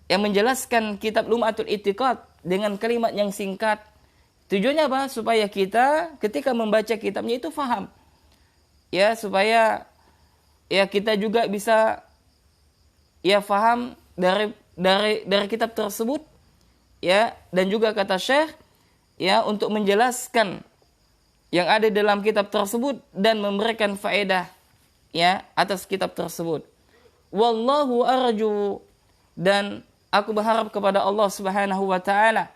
yang menjelaskan kitab Lum'atul I'tiqad dengan kalimat yang singkat. Tujuannya apa? Supaya kita ketika membaca kitabnya itu faham. ya supaya ya kita juga bisa ya faham dari kitab tersebut, ya, dan juga kata Syekh ya untuk menjelaskan yang ada dalam kitab tersebut dan memberikan faedah ya atas kitab tersebut. Wallahu arju, dan aku berharap kepada Allah Subhanahu wa taala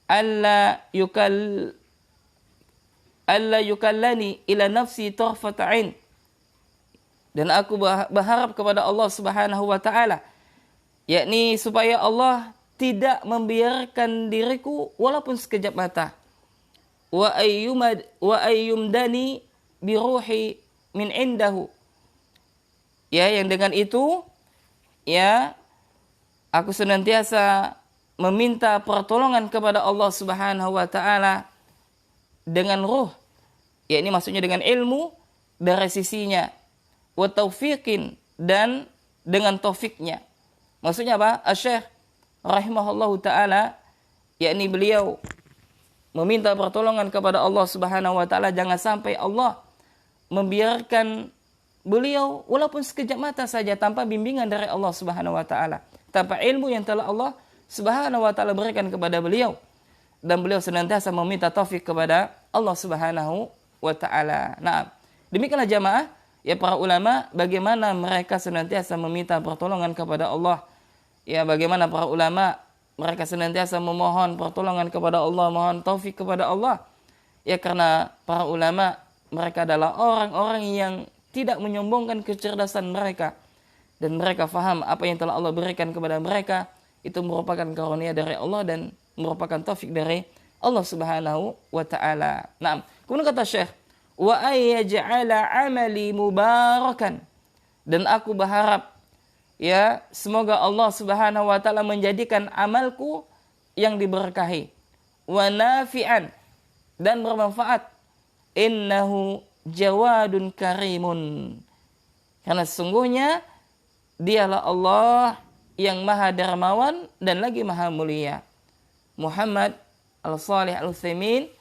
alla yukallani ila nafsi tarfat ain, dan aku berharap kepada Allah Subhanahu wa taala yakni supaya Allah tidak membiarkan diriku walaupun sekejap mata. Wa ayyumdani bi ruhi min indahu, ya, yang dengan itu ya aku senantiasa meminta pertolongan kepada Allah Subhanahu wa taala dengan ruh, ya ini maksudnya dengan ilmu dari sisinya, wa taufiqin, dan dengan taufiknya. Maksudnya apa? Asy-Syaikh rahimahullahu taala yakni beliau meminta pertolongan kepada Allah Subhanahu wa taala jangan sampai Allah membiarkan beliau walaupun sekejap mata saja tanpa bimbingan dari Allah Subhanahu wa taala, tanpa ilmu yang telah Allah Subhanahu wa taala berikan kepada beliau, dan beliau senantiasa meminta taufik kepada Allah Subhanahu wa taala. Nah, demikianlah jamaah ya para ulama bagaimana mereka senantiasa meminta pertolongan kepada Allah. Ya, bagaimana para ulama mereka senantiasa memohon pertolongan kepada Allah, mohon taufik kepada Allah. Ya, karena para ulama mereka adalah orang-orang yang tidak menyombongkan kecerdasan mereka, dan mereka faham apa yang telah Allah berikan kepada mereka itu merupakan karunia dari Allah dan merupakan taufik dari Allah Subhanahu wa taala. Nah, kemudian kata Syekh, wa ayyaj'ala amali mubarakan, dan aku berharap ya semoga Allah Subhanahu wa taala menjadikan amalku yang diberkahi, wa nafi'an, dan bermanfaat. Innahu jawadun karimun, karena sesungguhnya dialah Allah yang maha dermawan dan lagi maha mulia. Muhammad Al-Shalih Al-Utsaimin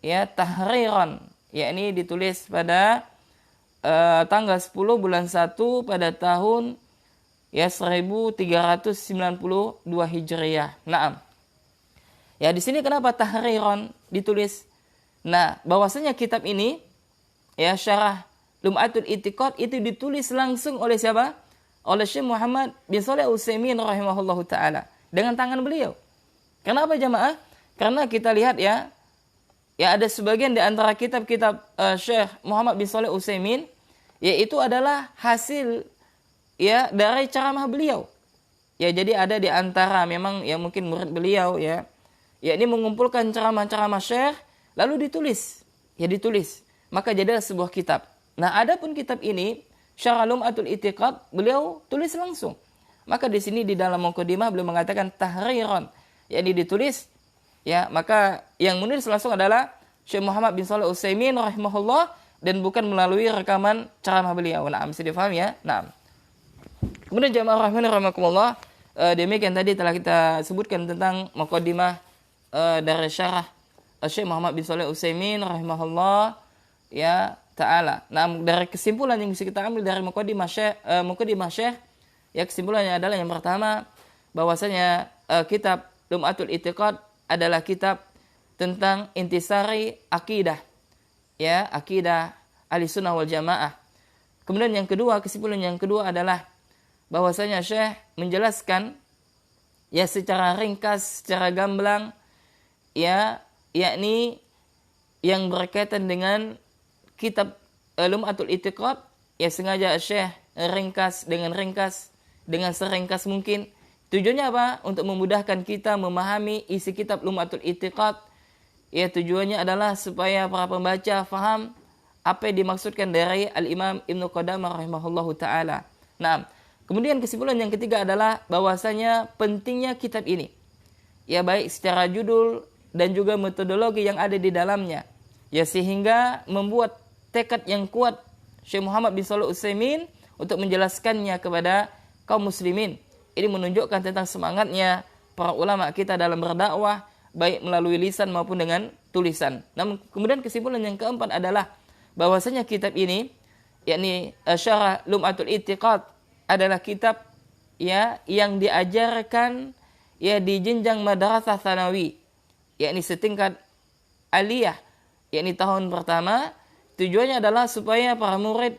ya tahriran, yakni ditulis pada tanggal 10 bulan 1 pada tahun ya 1392 Hijriah. Naam. Ya, di sini kenapa tahriran ditulis? Nah, bahwasanya kitab ini ya Syarah Lum'atul I'tiqad itu ditulis langsung oleh siapa? Oleh Syekh Muhammad bin Shalih Al-Utsaimin rahimahullahu taala dengan tangan beliau. Kenapa jamaah? Karena kita lihat ya ada sebagian di antara kitab-kitab Syekh Muhammad bin Shalih Al-Utsaimin yaitu adalah hasil ya dari ceramah beliau. Ya, jadi ada di antara memang ya mungkin murid beliau ya ini mengumpulkan ceramah-ceramah Syekh lalu ditulis. Maka jadilah sebuah kitab. Nah, adapun kitab ini Syarah Lum'atul I'tiqad beliau tulis langsung. Maka di sini di dalam muqaddimah beliau mengatakan tahriran, yakni ditulis ya, maka yang menulis langsung adalah Syekh Muhammad bin Shalih Al-Utsaimin rahimahullah dan bukan melalui rekaman ceramah beliau. Nah, bisa difahami ya. Nah, kemudian jamaah rahimakumullah, demikian tadi telah kita sebutkan tentang muqaddimah dari syarah Syekh Muhammad bin Shalih Al-Utsaimin rahimahullah ya ta'ala. Nah, dari kesimpulan yang bisa kita ambil dari muqaddimah Syekh ya kesimpulannya adalah yang pertama bahwasanya kitab Lum'atul I'tiqad adalah kitab tentang intisari akidah ya, akidah Ahlussunnah wal Jamaah. Kemudian yang kedua, kesimpulan yang kedua adalah bahwasanya Syekh menjelaskan ya secara ringkas, secara gamblang ya, yakni yang berkaitan dengan kitab Lum'atul I'tiqad ya sengaja Syekh ringkas dengan seringkas mungkin. Tujuannya apa? Untuk memudahkan kita memahami isi kitab Lum'atul I'tiqad. Ya, tujuannya adalah supaya para pembaca faham apa yang dimaksudkan dari Al-Imam Ibnu Qudamah rahimahullahu taala. Nah, kemudian kesimpulan yang ketiga adalah bahwasanya pentingnya kitab ini. Ya, baik secara judul dan juga metodologi yang ada di dalamnya. Ya, sehingga membuat tekad yang kuat Syekh Muhammad bin Shalih Al-Utsaimin untuk menjelaskannya kepada kaum muslimin. Ini menunjukkan tentang semangatnya para ulama kita dalam berdakwah baik melalui lisan maupun dengan tulisan. Namun kemudian kesimpulan yang keempat adalah bahwasanya kitab ini yakni Syarah Lum'atul I'tiqad adalah kitab ya yang diajarkan ya di jenjang madrasah tsanawi, yakni setingkat aliyah, yakni tahun pertama. Tujuannya adalah supaya para murid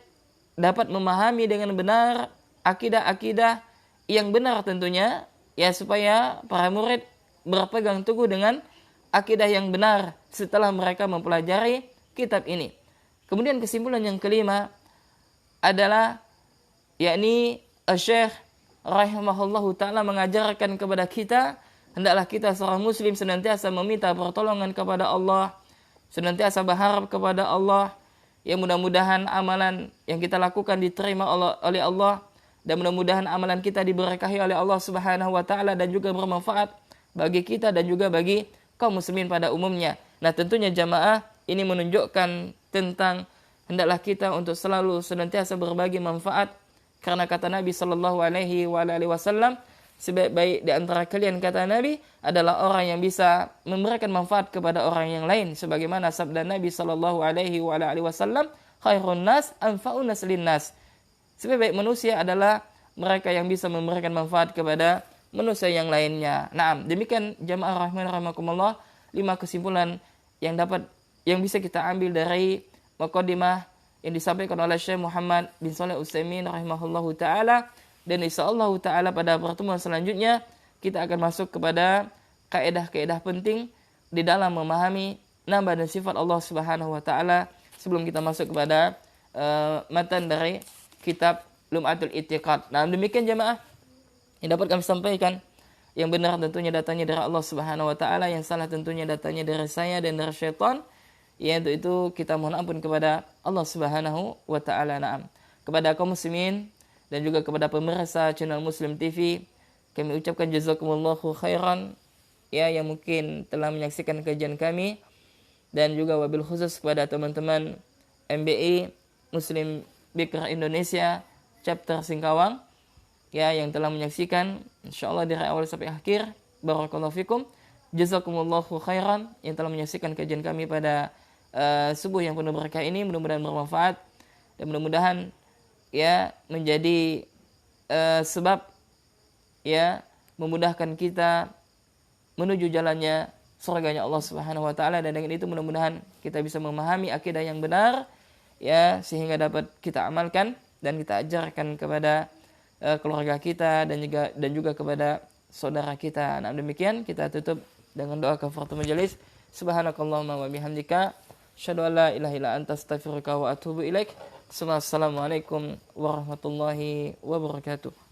dapat memahami dengan benar akidah-akidah yang benar tentunya, ya supaya para murid berpegang teguh dengan akidah yang benar setelah mereka mempelajari kitab ini. Kemudian kesimpulan yang kelima adalah yakni Syekh rahimahullahu ta'ala mengajarkan kepada kita, hendaklah kita seorang muslim senantiasa meminta pertolongan kepada Allah, senantiasa berharap kepada Allah. Ya mudah-mudahan amalan yang kita lakukan diterima oleh Allah, dan mudah-mudahan amalan kita diberkahi oleh Allah Subhanahu wa taala dan juga bermanfaat bagi kita dan juga bagi kaum muslimin pada umumnya. Nah, tentunya jamaah ini menunjukkan tentang hendaklah kita untuk selalu senantiasa berbagi manfaat, karena kata Nabi sallallahu alaihi wasallam, sebaik-baik di antara kalian, kata Nabi, adalah orang yang bisa memberikan manfaat kepada orang yang lain, sebagaimana sabda Nabi sallallahu alaihi wasallam, khairun nas anfa'un nas linnas. Sebaik-baik manusia adalah mereka yang bisa memberikan manfaat kepada manusia yang lainnya. Naam, demikian jamaah rahimakumullah 5 kesimpulan yang bisa kita ambil dari muqaddimah yang disampaikan oleh Syekh Muhammad bin Shalih Utsaimin rahimahullahu taala. Dan insyaallah ta'ala pada pertemuan selanjutnya kita akan masuk kepada kaidah-kaidah penting di dalam memahami nama dan sifat Allah Subhanahu wa taala sebelum kita masuk kepada matan dari kitab Lum'atul I'tiqad. Nah, demikian jamaah yang dapat kami sampaikan. Yang benar tentunya datanya dari Allah Subhanahu wa taala, yang salah tentunya datanya dari saya dan dari syaitan. Ya, untuk itu kita mohon ampun kepada Allah Subhanahu wa taala. Naam. Kepada kaum muslimin dan juga kepada pemirsa channel Muslim TV, kami ucapkan jazakumullahu khairan ya yang mungkin telah menyaksikan kajian kami, dan juga wabil khusus kepada teman-teman MBI Muslim Bikr Indonesia chapter Singkawang ya yang telah menyaksikan insyaallah dari awal sampai akhir. Barakallahu fikum, jazakumullahu khairan yang telah menyaksikan kajian kami pada subuh yang penuh berkah ini. Mudah-mudahan bermanfaat dan mudah-mudahan ya menjadi sebab ya memudahkan kita menuju jalannya surganya Allah Subhanahu wa taala, dan dengan itu mudah-mudahan kita bisa memahami akidah yang benar ya sehingga dapat kita amalkan dan kita ajarkan kepada keluarga kita dan juga kepada saudara kita. Nah, demikian kita tutup dengan doa kafaratul majelis. Subhanakallahumma wa bihamdika asyhadu an la ilaha illa anta astaghfiruka wa atubu ilaik. Assalamualaikum warahmatullahi wabarakatuh.